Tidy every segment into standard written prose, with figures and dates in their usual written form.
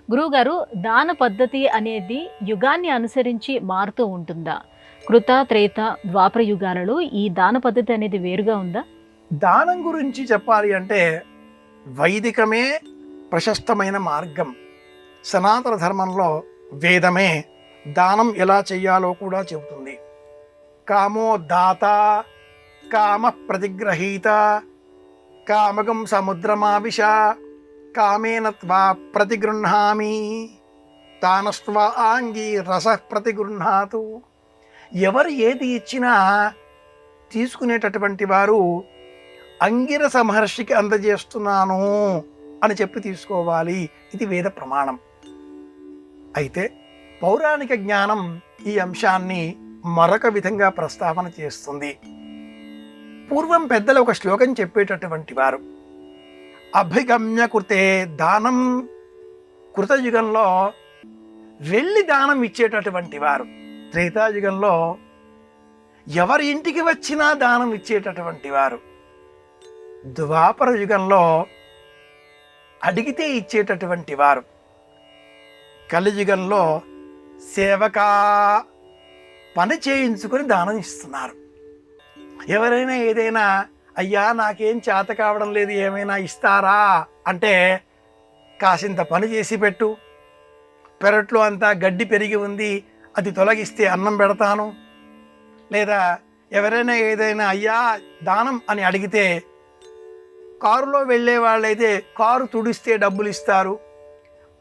గురువుగారు, దాన పద్ధతి అనేది యుగాన్ని అనుసరించి మారుతూ ఉంటుందా? కృత, త్రేత, ద్వాపర యుగాలలో ఈ దాన పద్ధతి అనేది వేరుగా ఉందా? దానం గురించి చెప్పాలి అంటే వైదికమే ప్రశస్తమైన మార్గం. సనాతన ధర్మంలో వేదమే దానం ఎలా చెయ్యాలో కూడా చెబుతుంది. కామో దాత, కామ ప్రతిగ్రహీత, కామగం సముద్రమావిశ, కామేన త్వా ప్రతిగృహ్ణామి, తానస్త్వా ఆంగి రస ప్రతిగృహ్ణాతు. ఎవరు ఏది ఇచ్చినా తీసుకునేటటువంటి వారు అంగిరస మహర్షికి అందజేస్తున్నాను అని చెప్పి తీసుకోవాలి. ఇది వేద ప్రమాణం. అయితే పౌరాణిక జ్ఞానం ఈ అంశాన్ని మరొక విధంగా ప్రస్తావన చేస్తుంది. పూర్వం పెద్దలు ఒక శ్లోకం చెప్పేటటువంటి వారు, అభిగమ్య కృతే దానం. కృతయుగంలో వెళ్ళి దానం ఇచ్చేటటువంటి వారు, త్రేతాయుగంలో ఎవరి ఇంటికి వచ్చినా దానం ఇచ్చేటటువంటి వారు, ద్వాపర యుగంలో అడిగితే ఇచ్చేటటువంటి వారు, కలియుగంలో సేవకా పని చేయించుకొని దానం ఇస్తున్నారు. ఎవరైనా ఏదైనా అయ్యా నాకేం చేత కావడం లేదు ఏమైనా ఇస్తారా అంటే కాసింత పని చేసి పెట్టు, పెరట్లో అంతా గడ్డి పెరిగి ఉంది అది తొలగిస్తే అన్నం పెడతాను. లేదా ఎవరైనా ఏదైనా అయ్యా దానం అని అడిగితే కారులో వెళ్ళే వాళ్ళైతే కారు తుడిస్తే డబ్బులు ఇస్తారు.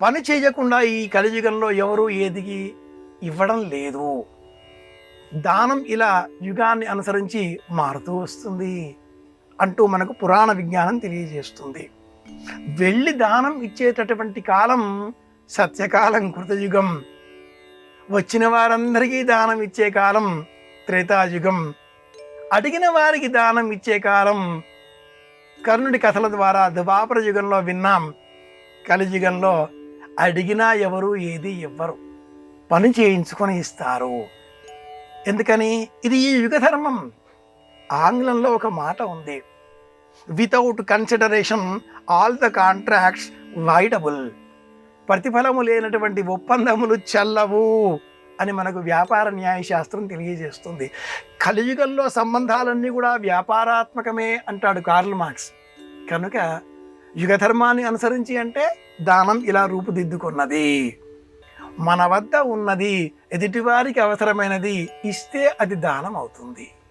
పని చేయకుండా ఈ కలియుగంలో ఎవరు ఏదికి ఇవ్వడం లేదు. దానం ఇలా యుగాన్ని అనుసరించి మారుతూ వస్తుంది అంటూ మనకు పురాణ విజ్ఞానం తెలియజేస్తుంది. వెళ్ళి దానం ఇచ్చేటటువంటి కాలం సత్యకాలం కృతయుగం, వచ్చిన వారందరికీ దానం ఇచ్చే కాలం త్రేతాయుగం, అడిగిన వారికి దానం ఇచ్చే కాలం కర్ణుడి కథల ద్వారా ద్వాపర యుగంలో విన్నాం. కలియుగంలో అడిగినా ఎవరు ఏది ఇవ్వరు, పని చేయించుకొని ఇస్తారు. ఎందుకని? ఇది ఈ యుగ ధర్మం. ఆంగ్లంలో ఒక మాట ఉంది, without consideration all the contracts voidable. ప్రతిఫలము లేనటువంటి ఒప్పందములు చెల్లవు అని మనకు వ్యాపార న్యాయశాస్త్రం తెలియజేస్తుంది. కలియుగంలో సంబంధాలన్నీ కూడా వ్యాపారాత్మకమే అంటాడు కార్ల్ మార్క్స్. కనుక యుగధర్మాన్ని అనుసరించి అంటే దానం ఇలా రూపుదిద్దుకున్నది. మన వద్ద ఉన్నది ఎదుటివారికి అవసరమైనది ఇస్తే అది దానం అవుతుంది.